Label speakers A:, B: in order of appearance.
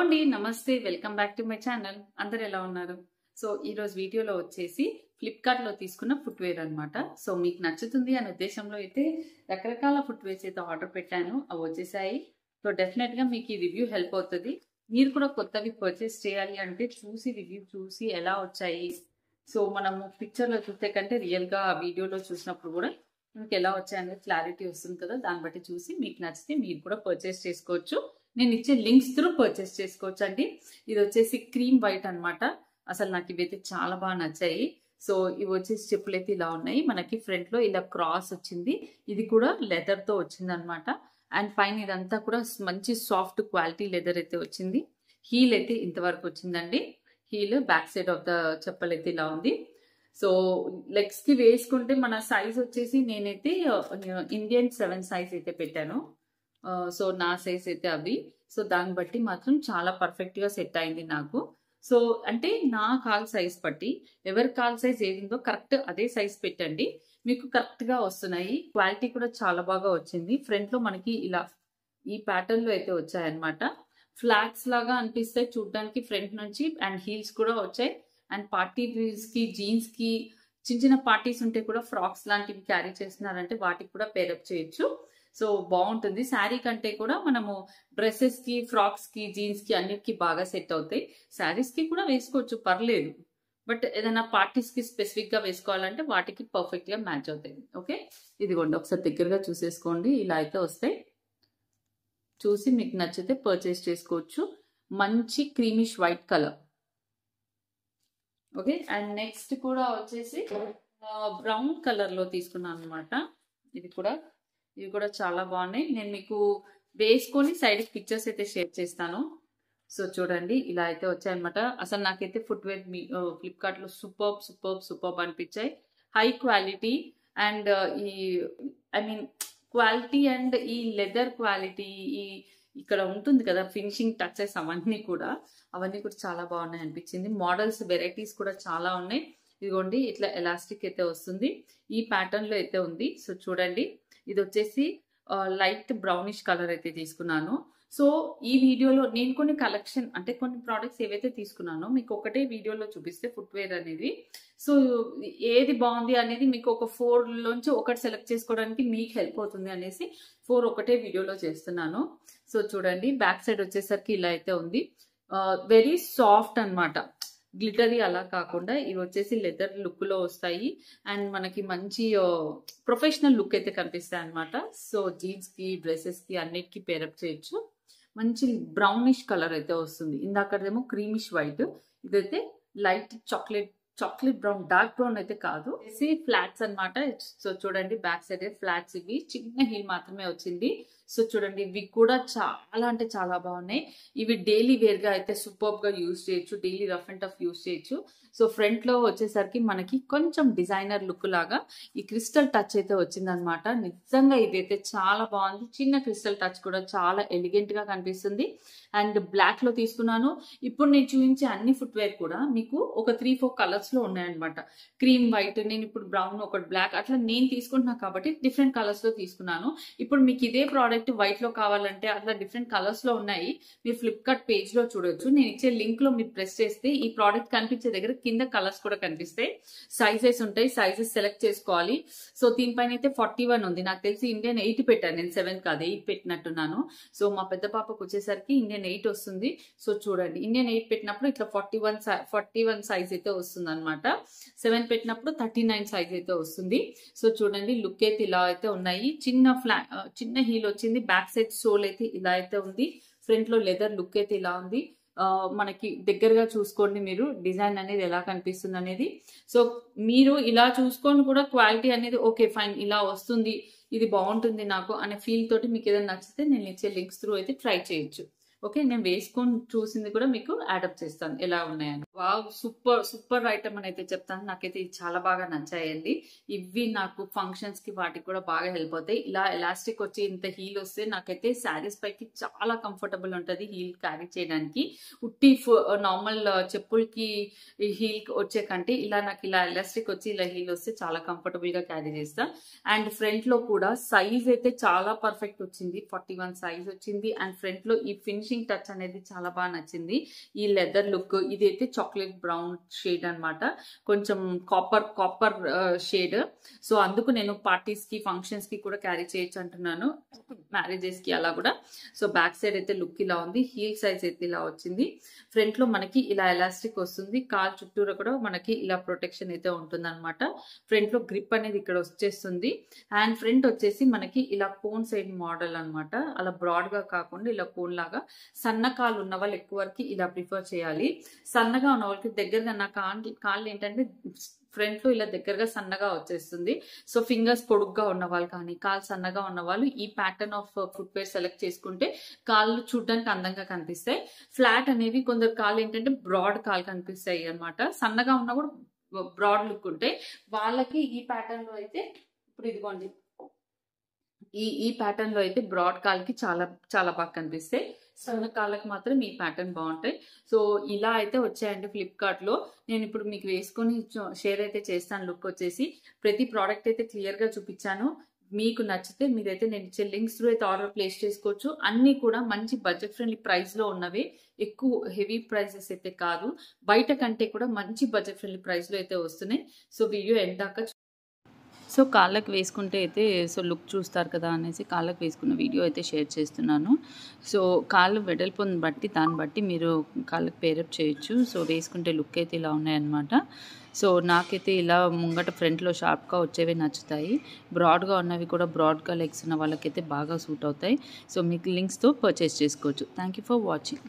A: అండి నమస్తే welcome back to my channel. అందరు ఎలా ఉన్నారు? సో ఈ రోజు వీడియోలో వచ్చేసి ఫ్లిప్కార్ట్ లో తీసుకున్న ఫుట్వేర్ అన్నమాట. సో మీకు నచ్చుతుంది అనే ఉద్దేశంలో అయితే రకరకాల ఫుట్వేర్స్ అయితే ఆర్డర్ పెట్టాను. అవి వచ్చేసాయి. సో డెఫినెట్ గా మీకు ఈ రివ్యూ హెల్ప్ అవుతుంది. మీరు కూడా కొత్తవి పర్చేస్ చేయాలి అంటే చూసి రివ్యూ చూసి ఎలా వచ్చాయి, సో మనము పిక్చర్ లో చూస్తే కంటే రియల్ గా వీడియోలో చూసినప్పుడు కూడా మీకు ఎలా వచ్చాయనేది క్లారిటీ వస్తుంది కదా. దాన్ని బట్టి చూసి మీకు నచ్చితే మీరు కూడా పర్చేస్ చేసుకోవచ్చు. నేను ఇచ్చే లింక్స్ త్రూ పర్చేస్ చేసుకోవచ్చు అండి. ఇది వచ్చేసి క్రీమ్ వైట్ అన్నమాట. అసలు నాకు ఇవైతే చాలా బాగా నచ్చాయి. సో ఇవి వచ్చేసి చెప్పులు అయితే ఇలా ఉన్నాయి. మనకి ఫ్రంట్ లో ఇలా క్రాస్ వచ్చింది. ఇది కూడా లెదర్ తో వచ్చింది అనమాట. అండ్ పైన ఇదంతా కూడా మంచి సాఫ్ట్ క్వాలిటీ లెదర్ అయితే వచ్చింది. హీల్ అయితే ఇంతవరకు వచ్చిందండి. Heel back side of the చెప్పలు అయితే ఇలా ఉంది. సో లెగ్స్ కి వేసుకుంటే మన సైజ్ వచ్చేసి నేనైతే ఇండియన్ 7 సైజ్ అయితే పెట్టాను. సో నా సైజ్ అయితే అవి. సో దాన్ని బట్టి మాత్రం చాలా పర్ఫెక్ట్ గా సెట్ అయింది నాకు. సో అంటే నా కాల్ సైజ్ బట్టి ఎవరి కాల్ సైజ్ ఏదిందో కరెక్ట్ అదే సైజ్ పెట్టండి, మీకు కరెక్ట్ గా వస్తున్నాయి. క్వాలిటీ కూడా చాలా బాగా వచ్చింది. ఫ్రంట్ లో మనకి ఇలా ఈ ప్యాటర్న్ లో అయితే వచ్చాయన్నమాట. ఫ్లాగ్స్ లాగా అనిపిస్తాయి చూడడానికి ఫ్రంట్ నుంచి. అండ్ హీల్స్ కూడా వచ్చాయి. అండ్ పార్టీ డ్రెస్ కి జీన్స్ కి చిన్న చిన్న పార్టీస్ ఉంటే కూడా ఫ్రాక్స్ లాంటివి క్యారీ చేస్తున్నారంటే వాటికి కూడా పేరప్ చేయొచ్చు. సో బాగుంటుంది. శారీ కంటే కూడా మనము డ్రెస్సెస్ కి ఫ్రాక్స్ కి జీన్స్ కి అన్నిటికీ బాగా సెట్ అవుతాయి. శారీస్ కి కూడా వేసుకోవచ్చు, పర్లేదు. బట్ ఏదైనా పార్టీస్ కి స్పెసిఫిక్ గా వేసుకోవాలంటే వాటికి పర్ఫెక్ట్ గా మ్యాచ్ అవుతాయి. ఓకే, ఇదిగోండి ఒకసారి దగ్గరగా చూసేసుకోండి. ఇలా అయితే వస్తాయి. చూసి మీకు నచ్చితే పర్చేస్ చేసుకోవచ్చు. మంచి creamish white colour. Okay, and next కూడా వచ్చేసి బ్రౌన్ కలర్ లో తీసుకున్నాను అనమాట. ఇవి కూడా చాలా బాగున్నాయి. నేను మీకు వేసుకొని సైడ్ పిక్చర్స్ అయితే షేర్ చేస్తాను. సో చూడండి ఇలా అయితే వచ్చాయన్నమాట. అసలు నాకైతే ఫుట్వేర్ ఫ్లిప్కార్ట్ లో సూపర్బ్ అనిపించాయి. హై క్వాలిటీ అండ్ ఈ క్వాలిటీ అండ్ ఈ లెదర్ క్వాలిటీ, ఈ ఇక్కడ ఉంటుంది కదా ఫినిషింగ్ టచెస్, అవన్నీ కూడా చాలా బాగున్నాయి అనిపించింది. మోడల్స్ వెరైటీస్ కూడా చాలా ఉన్నాయి. ఇదిగోండి ఇట్లా ఎలాస్టిక్ అయితే వస్తుంది. ఈ ప్యాటర్న్ లో అయితే ఉంది. సో చూడండి, ఇది వచ్చేసి లైట్ బ్రౌనిష్ కలర్ అయితే తీసుకున్నాను. సో ఈ వీడియోలో నేను కొన్ని కలెక్షన్ అంటే కొన్ని ప్రోడక్ట్స్ ఏవైతే తీసుకున్నానో మీకు ఒకటే వీడియోలో చూపిస్తే ఫుట్వేర్ అనేది, సో ఏది బాగుంది అనేది మీకు ఒక 4 లోంచి ఒకటి సెలెక్ట్ చేసుకోవడానికి మీకు హెల్ప్ అవుతుంది అనేసి 4 ఒకటే వీడియోలో చేస్తున్నాను. సో చూడండి బ్యాక్ సైడ్ వచ్చేసరికి ఇలా అయితే ఉంది. వెరీ సాఫ్ట్ అన్నమాట. గ్లిటరీ అలా కాకుండా ఇవి వచ్చేసి లెదర్ లుక్ లో వస్తాయి. అండ్ మనకి మంచి ప్రొఫెషనల్ లుక్ అయితే కనిపిస్తాయి అనమాట. సో జీన్స్ కి డ్రెస్సెస్ కి అన్నిటికీ పేరప్ చేయొచ్చు. మంచి బ్రౌనిష్ కలర్ అయితే వస్తుంది. ఇందాకదేమో క్రీమిష్ వైట్, ఇదైతే light chocolate brown, dark brown అయితే కాదు. ఫ్లాట్స్ అన్నమాట. సో చూడండి బ్యాక్ సైడ్ ఫ్లాట్స్, ఇవి చిన్న హీల్ మాత్రమే వచ్చింది. సో చూడండి ఇవి కూడా చాలా అంటే చాలా బాగున్నాయి. ఇవి డైలీ వేర్ గా అయితే సూపర్బ్ గా యూజ్ చేయొచ్చు, daily rough and tough use చేయొచ్చు. సో ఫ్రంట్ లో వచ్చేసరికి మనకి కొంచెం డిజైనర్ లుక్ లాగా ఈ క్రిస్టల్ టచ్ అయితే వచ్చిందనమాట. నిజంగా ఇదైతే చాలా బాగుంది. చిన్న క్రిస్టల్ టచ్ కూడా చాలా ఎలిగెంట్ గా కనిపిస్తుంది. అండ్ బ్లాక్ లో తీసుకున్నాను. ఇప్పుడు నేను చూపించే అన్ని ఫుట్వేర్ కూడా మీకు ఒక 3-4 కలర్స్ లో ఉన్నాయన్నమాట. క్రీమ్ వైట్, నేను ఇప్పుడు బ్రౌన్, ఒకటి బ్లాక్, అట్లా నేను తీసుకుంటున్నాను కాబట్టి డిఫరెంట్ కలర్స్ లో తీసుకున్నాను. ఇప్పుడు మీకు ఇదే ప్రోడక్ట్ వైట్ లో కావాలంటే అట్లా డిఫరెంట్ కలర్స్ లో ఉన్నాయి. మీరు ఫ్లిప్కార్ట్ పేజ్ లో చూడొచ్చు. నేను ఇచ్చే లింక్ లో మీరు ప్రెస్ చేస్తే ఈ ప్రోడక్ట్ కనిపించే దగ్గర కింద కలర్స్ కూడా కనిపిస్తాయి. సైజెస్ ఉంటాయి, సైజెస్ సెలెక్ట్ చేసుకోవాలి. సో దీనిపైన అయితే 41 ఉంది. నాకు తెలిసి ఇండియన్ 8 పెట్టాను నేను, 7 కాదు 8 పెట్టినట్టున్నాను. సో మా పెద్ద పాపకు వచ్చేసరికి ఇండియన్ 8 వస్తుంది. సో చూడండి ఇండియన్ 8 పెట్టినప్పుడు ఇట్లా 41 సైజ్ అయితే వస్తుంది అనమాట. 7 పెట్టినప్పుడు 39 సైజ్ అయితే వస్తుంది. సో చూడండి లుక్ అయితే ఇలా అయితే ఉన్నాయి. చిన్న హీల్ వచ్చింది. బ్యాక్ సైడ్ సోల్ అయితే ఇలా అయితే ఉంది. ఫ్రంట్ లో లెదర్ లుక్ అయితే ఇలా ఉంది. మనకి దగ్గరగా చూసుకోండి మీరు డిజైన్ అనేది ఎలా కనిపిస్తుంది అనేది. సో మీరు ఇలా చూసుకొని కూడా క్వాలిటీ అనేది ఓకే ఫైన్ ఇలా వస్తుంది, ఇది బాగుంటుంది నాకు అనే ఫీల్ తోటి మీకు ఏదైనా నచ్చితే నేను ఇచ్చే లింక్స్ త్రూ అయితే ట్రై చేయొచ్చు. ఓకే, నేను వేసుకొని చూసింది కూడా మీకు యాడప్ చేస్తాను ఎలా ఉన్నాయని. వావ్, సూపర్ ఐటమ్ అని అయితే చెప్తాను. నాకైతే ఇది చాలా బాగా నచ్చాయండి. ఇవి నాకు ఫంక్షన్స్ కి వాటికి కూడా బాగా హెల్ప్ అవుతాయి. ఇలా ఎలాస్టిక్ వచ్చి ఇంత హీల్ వస్తే నాకైతే శారీస్ పైకి చాలా కంఫర్టబుల్ ఉంటుంది హీల్ క్యారీ చేయడానికి. ఉట్టి నార్మల్ చెప్పులకి హీల్ వచ్చే కంటే నాకు ఇలా ఎలాస్టిక్ వచ్చి ఇలా హీల్ వస్తే చాలా కంఫర్టబుల్ గా క్యారీ చేస్తా. అండ్ ఫ్రంట్ లో కూడా సైజ్ అయితే చాలా పర్ఫెక్ట్ వచ్చింది. 41 సైజ్ వచ్చింది. అండ్ ఫ్రంట్ లో ఈ ఫినిషింగ్ ఫినిషింగ్ టచ్ అనేది చాలా బాగా నచ్చింది. ఈ లెదర్ లుక్ ఇదైతే చాక్లెట్ బ్రౌన్ షేడ్ అన్నమాట, కొంచెం కాపర్ షేడ్. సో అందుకు నేను పార్టీస్ కి ఫంక్షన్స్ కి కూడా క్యారీ చేయొచ్చు అంటున్నాను, మ్యారేజెస్ కి అలా కూడా. సో బ్యాక్ సైడ్ అయితే లుక్ ఇలా ఉంది, హీల్ సైజ్ అయితే ఇలా వచ్చింది. ఫ్రంట్ లో మనకి ఇలా ఎలాస్టిక్ వస్తుంది, కాల్ చుట్టూరా కూడా మనకి ఇలా ప్రొటెక్షన్ అయితే ఉంటుంది అనమాట. ఫ్రంట్ లో గ్రిప్ అనేది ఇక్కడ వచ్చేస్తుంది. అండ్ ఫ్రంట్ వచ్చేసి మనకి ఇలా కోన్ సైడ్ మోడల్ అన్నమాట, అలా బ్రాడ్ గా కాకుండా ఇలా కోన్ లాగా. సన్న కాళ్ళు ఉన్న వాళ్ళు ఎక్కువ వరకు ఇలా ప్రిఫర్ చేయాలి. సన్నగా ఉన్న వాళ్ళకి దగ్గరగా నా కాళ్ళు ఏంటంటే ఫ్రంట్ లో ఇలా దగ్గరగా సన్నగా వచ్చేస్తుంది. సో ఫింగర్స్ పొడుగ్గా ఉన్న వాళ్ళు కానీ కాళ్ళు సన్నగా ఉన్న వాళ్ళు ఈ ప్యాటర్న్ ఆఫ్ ఫుట్వేర్ సెలెక్ట్ చేసుకుంటే కాళ్ళు చూడడానికి అందంగా కనిపిస్తాయి. ఫ్లాట్ అనేవి కొందరు కాళ్ళు ఏంటంటే బ్రాడ్ కాళ్ళు కనిపిస్తాయి అన్నమాట, సన్నగా ఉన్నా కూడా బ్రాడ్ లుక్ ఉంటాయి వాళ్ళకి. ఈ ప్యాటర్న్ లో అయితే ఇప్పుడు ఇదిగోండి, ఈ ప్యాటర్న్ లో అయితే బ్రాడ్ కాళ్ళకి చాలా చాలా బాగా కనిపిస్తాయి, సన్న కాళ్ళకి మాత్రం ఈ ప్యాటర్న్ బాగుంటాయి. సో ఇలా అయితే వచ్చాయండి ఫ్లిప్కార్ట్ లో. నేను ఇప్పుడు మీకు వేసుకొని షేర్ అయితే చేస్తాను. లుక్ వచ్చేసి ప్రతి ప్రోడక్ట్ అయితే క్లియర్ గా చూపించాను. మీకు నచ్చితే మీరైతే నేను ఇచ్చే లింక్స్ త్రూ అయితే ఆర్డర్ ప్లేస్ చేసుకోవచ్చు. అన్ని కూడా మంచి బడ్జెట్ ఫ్రెండ్లీ ప్రైస్ లో ఉన్నవి, ఎక్కువ హెవీ ప్రైసెస్ అయితే కాదు, బయట కంటే కూడా మంచి బడ్జెట్ ఫ్రెండ్లీ ప్రైస్ లో అయితే వస్తున్నాయి. సో వీడియో ఎందాక సో కాళ్ళకి వేసుకుంటే అయితే సో లుక్ చూస్తారు కదా అనేసి కాళ్ళకి వేసుకున్న వీడియో అయితే షేర్ చేస్తున్నాను. సో కాళ్ళు వెడల్పుని బట్టి దాన్ని బట్టి మీరు కాళ్ళకి పేరప్ చేయొచ్చు. సో వేసుకుంటే లుక్ అయితే ఇలా ఉన్నాయన్నమాట. సో నాకైతే ఇలా ముంగట ఫ్రంట్లో షార్ప్గా వచ్చేవి నచ్చుతాయి, బ్రాడ్గా ఉన్నవి కూడా బ్రాడ్గా లెగ్స్ ఉన్న వాళ్ళకైతే బాగా సూట్ అవుతాయి. సో మీకు లింక్స్తో పర్చేస్ చేసుకోవచ్చు. Thank you for watching.